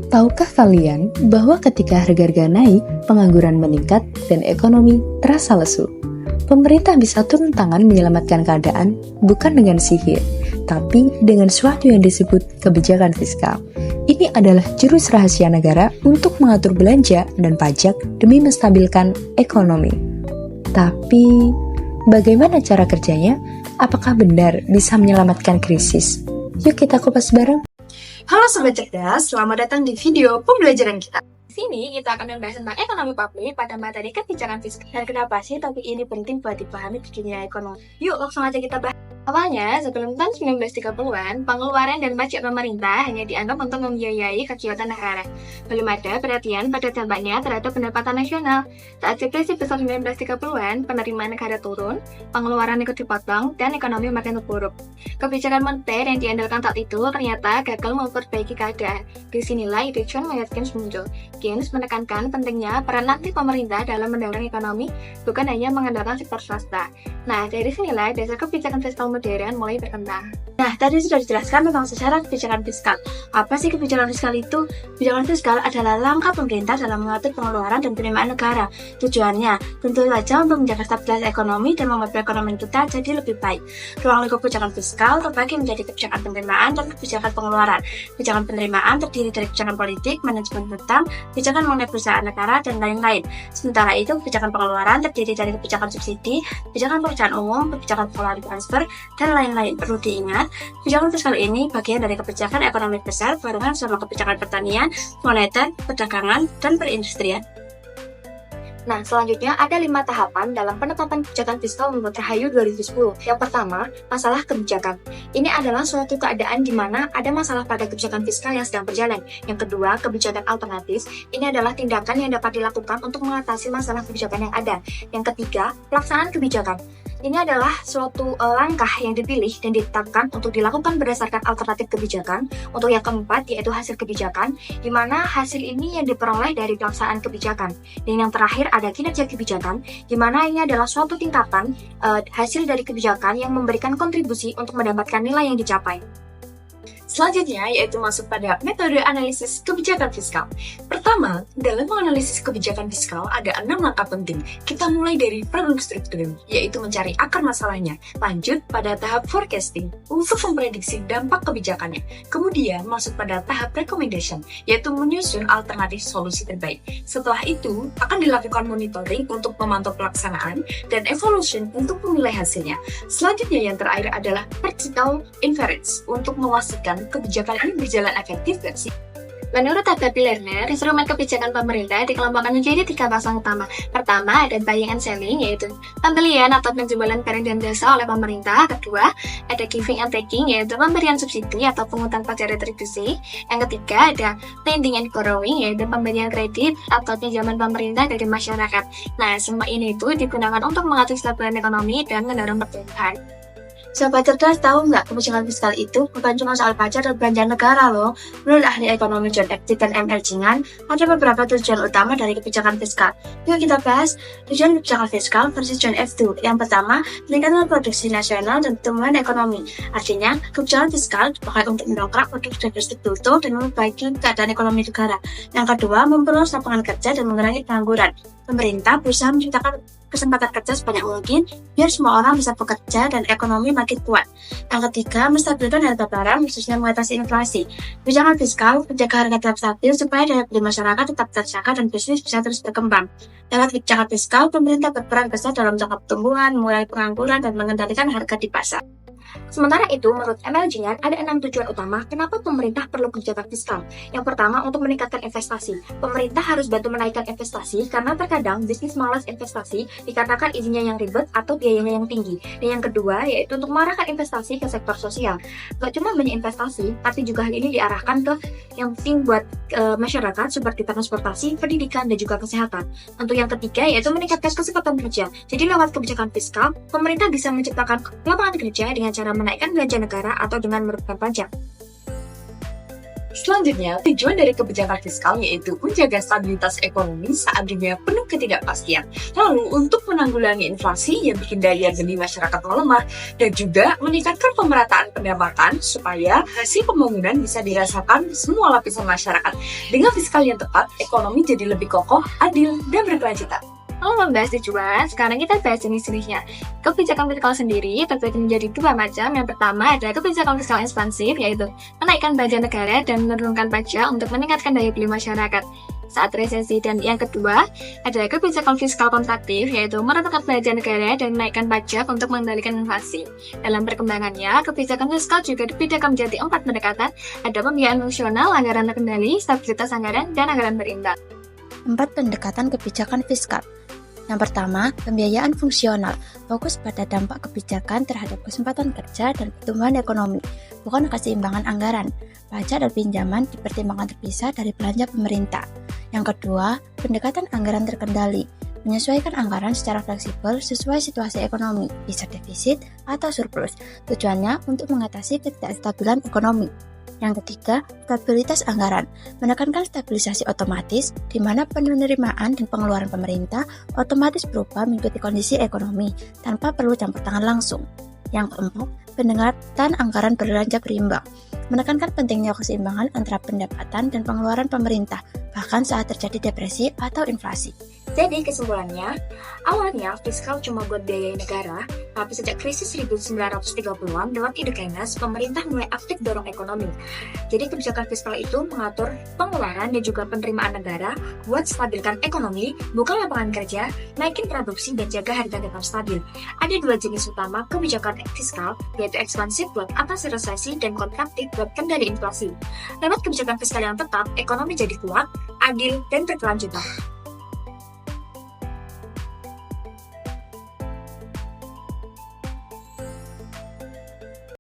Tahukah kalian bahwa ketika harga-harga naik, pengangguran meningkat, dan ekonomi terasa lesu? Pemerintah bisa turun tangan menyelamatkan keadaan bukan dengan sihir, tapi dengan suatu yang disebut kebijakan fiskal. Ini adalah jurus rahasia negara untuk mengatur belanja dan pajak demi menstabilkan ekonomi. Tapi, bagaimana cara kerjanya? Apakah benar bisa menyelamatkan krisis? Yuk kita kupas bareng. Halo Sobat Cerdas, selamat datang di video pembelajaran kita. Di sini kita akan membahas tentang ekonomi publik pada materi kebijakan fiskal. Dan kenapa sih topik ini penting buat dipahami di dunia ekonomi? Yuk langsung aja kita bahas. Awalnya, sebelum tahun 1930-an, pengeluaran dan pajak pemerintah hanya dianggap untuk membiayai kegiatan negara. Belum ada perhatian pada dampaknya terhadap pendapatan nasional. Saat depresi besar 1930-an, penerimaan negara turun, pengeluaran ikut dipotong, dan ekonomi makin terpuruk. Kebijakan moneter yang diandalkan saat itu ternyata gagal memperbaiki keadaan. Disinilah ide John Maynard Keynes muncul. Keynes menekankan pentingnya peran aktif pemerintah dalam mendorong ekonomi, bukan hanya mengandalkan sektor swasta. Nah, dari sinilah dasar kebijakan fiskal modern mulai berkembang. Nah, tadi sudah dijelaskan tentang sejarah kebijakan fiskal. Apa sih kebijakan fiskal itu? Kebijakan fiskal adalah langkah pemerintah dalam mengatur pengeluaran dan penerimaan negara. Tujuannya tentu saja untuk menjaga stabilitas ekonomi dan membuat perekonomian kita jadi lebih baik. Ruang lingkup kebijakan fiskal terbagi menjadi kebijakan penerimaan dan kebijakan pengeluaran. Kebijakan penerimaan terdiri dari kebijakan politik, manajemen hutang, kebijakan mengenai perusahaan negara, dan lain-lain. Sementara itu, kebijakan pengeluaran terdiri dari kebijakan subsidi, kebijakan pekerjaan umum, kebijakan pengeluaran transfer, dan lain-lain. Perlu diingat, kebijakan fiskal ini bagian dari kebijakan ekonomi besar barengan sama kebijakan pertanian, moneter, perdagangan, dan perindustrian. Nah, selanjutnya ada 5 tahapan dalam penetapan kebijakan fiskal menurut Rahayu 2010. Yang pertama, masalah kebijakan. Ini adalah suatu keadaan di mana ada masalah pada kebijakan fiskal yang sedang berjalan. Yang kedua, kebijakan alternatif. Ini adalah tindakan yang dapat dilakukan untuk mengatasi masalah kebijakan yang ada. Yang ketiga, pelaksanaan kebijakan. Ini adalah suatu langkah yang dipilih dan ditetapkan untuk dilakukan berdasarkan alternatif kebijakan. Untuk yang keempat, yaitu hasil kebijakan, di mana hasil ini yang diperoleh dari pelaksanaan kebijakan. Dan yang terakhir ada kinerja kebijakan, di mana ini adalah suatu tingkatan hasil dari kebijakan yang memberikan kontribusi untuk mendapatkan nilai yang dicapai. Selanjutnya, yaitu masuk pada metode analisis kebijakan fiskal. Pertama, dalam menganalisis kebijakan fiskal ada 6 langkah penting. Kita mulai dari problem strukturing, yaitu mencari akar masalahnya. Lanjut pada tahap forecasting, untuk memprediksi dampak kebijakannya. Kemudian masuk pada tahap recommendation, yaitu menyusun alternatif solusi terbaik. Setelah itu, akan dilakukan monitoring untuk memantau pelaksanaan dan evaluation untuk menilai hasilnya. Selanjutnya yang terakhir adalah practical inference, untuk memastikan kebijakan ini berjalan efektif gak sih? Menurut Agapi Lerner, instrumen kebijakan pemerintah dikelompokkan menjadi 3 pasang utama. Pertama, ada buying and selling, yaitu pembelian atau penjualan barang dan jasa oleh pemerintah. Kedua, ada giving and taking, yaitu pemberian subsidi atau pungutan pajak retribusi. Yang ketiga, ada lending and borrowing, yaitu pemberian kredit atau pinjaman pemerintah dari masyarakat. Nah, semua ini itu digunakan untuk mengatur stabilitas ekonomi dan mendorong pertumbuhan. Sobat Cerdas, tahu nggak kebijakan fiskal itu bukan cuma soal pajak dan belanja negara loh. Menurut ahli ekonomi John F. dan M. L. Jingan, ada beberapa tujuan utama dari kebijakan fiskal. Yuk kita bahas tujuan kebijakan fiskal versi John F. Yang pertama, meningkatkan produksi nasional dan pertumbuhan ekonomi. Artinya, kebijakan fiskal dipakai untuk mendongkrak produksi struktur dan memperbaiki keadaan ekonomi negara. Yang kedua, memperluas lapangan kerja dan mengurangi pengangguran. Pemerintah berusaha menciptakan kesempatan kerja sebanyak mungkin biar semua orang bisa bekerja dan ekonomi makin kuat. Yang ketiga, menstabilkan harga barang khususnya mengatasi inflasi. Kebijakan fiskal menjaga harga tetap stabil supaya daya beli masyarakat tetap terjaga dan bisnis bisa terus berkembang. Lewat kebijakan fiskal, pemerintah berperan besar dalam menjaga pertumbuhan, mengurangi pengangguran, dan mengendalikan harga di pasar. Sementara itu, menurut ML Jingan, ada 6 tujuan utama kenapa pemerintah perlu kebijakan fiskal. Yang pertama, untuk meningkatkan investasi. Pemerintah harus bantu menaikkan investasi karena terkadang bisnis malas investasi dikarenakan izinnya yang ribet atau biayanya yang tinggi. Dan yang kedua, yaitu untuk mengarahkan investasi ke sektor sosial. Gak cuma banyak investasi, tapi juga hal ini diarahkan ke yang penting buat masyarakat seperti transportasi, pendidikan, dan juga kesehatan. Untuk yang ketiga, yaitu meningkatkan kesempatan kerja. Jadi lewat kebijakan fiskal, pemerintah bisa menciptakan lapangan kerja dengan cara menaikkan belanja negara atau dengan merugikan pajak. Selanjutnya, tujuan dari kebijakan fiskal yaitu menjaga stabilitas ekonomi saat dunia penuh ketidakpastian. Lalu, untuk menanggulangi inflasi yang bikin daya beli masyarakat melemah, dan juga meningkatkan pemerataan pendapatan supaya hasil pembangunan bisa dirasakan semua lapisan masyarakat. Dengan fiskal yang tepat, ekonomi jadi lebih kokoh, adil, dan berkelanjutan. Lalu membahas tujuan, sekarang kita bahas jenis-jenisnya. Kebijakan fiskal sendiri terbagi menjadi dua macam. Yang pertama adalah kebijakan fiskal ekspansif, yaitu menaikkan pajak negara dan menurunkan pajak untuk meningkatkan daya beli masyarakat saat resesi. Dan yang kedua adalah kebijakan fiskal kontraktif, yaitu menurunkan pajak negara dan menaikkan pajak untuk mengendalikan inflasi. Dalam perkembangannya, kebijakan fiskal juga dibedakan menjadi 4 pendekatan. Ada pembiayaan fungsional, anggaran terkendali, stabilitas anggaran, dan anggaran berimbang. 4 pendekatan kebijakan fiskal. Yang pertama, pembiayaan fungsional, fokus pada dampak kebijakan terhadap kesempatan kerja dan pertumbuhan ekonomi, bukan keseimbangan anggaran. Pajak dan pinjaman dipertimbangkan terpisah dari belanja pemerintah. Yang kedua, pendekatan anggaran terkendali, menyesuaikan anggaran secara fleksibel sesuai situasi ekonomi, bisa defisit atau surplus. Tujuannya untuk mengatasi ketidakstabilan ekonomi. Yang ketiga, stabilitas anggaran, menekankan stabilisasi otomatis, di mana penerimaan dan pengeluaran pemerintah otomatis berubah mengikuti kondisi ekonomi, tanpa perlu campur tangan langsung. Yang keempat, pendekatan anggaran belanja berimbang, menekankan pentingnya keseimbangan antara pendapatan dan pengeluaran pemerintah, bahkan saat terjadi depresi atau inflasi. Jadi kesimpulannya, awalnya fiskal cuma buat biayai negara, tapi sejak krisis 1930-an lewat ide Keynes, pemerintah mulai aktif dorong ekonomi. Jadi kebijakan fiskal itu mengatur pengeluaran dan juga penerimaan negara buat stabilkan ekonomi, buka lapangan kerja, naikin produksi, dan jaga harga tetap stabil. Ada 2 jenis utama kebijakan fiskal, yaitu ekspansif buat atasi resesi dan kontraktif buat kendali inflasi. Lewat kebijakan fiskal yang tepat, ekonomi jadi kuat, adil, dan berkelanjutan.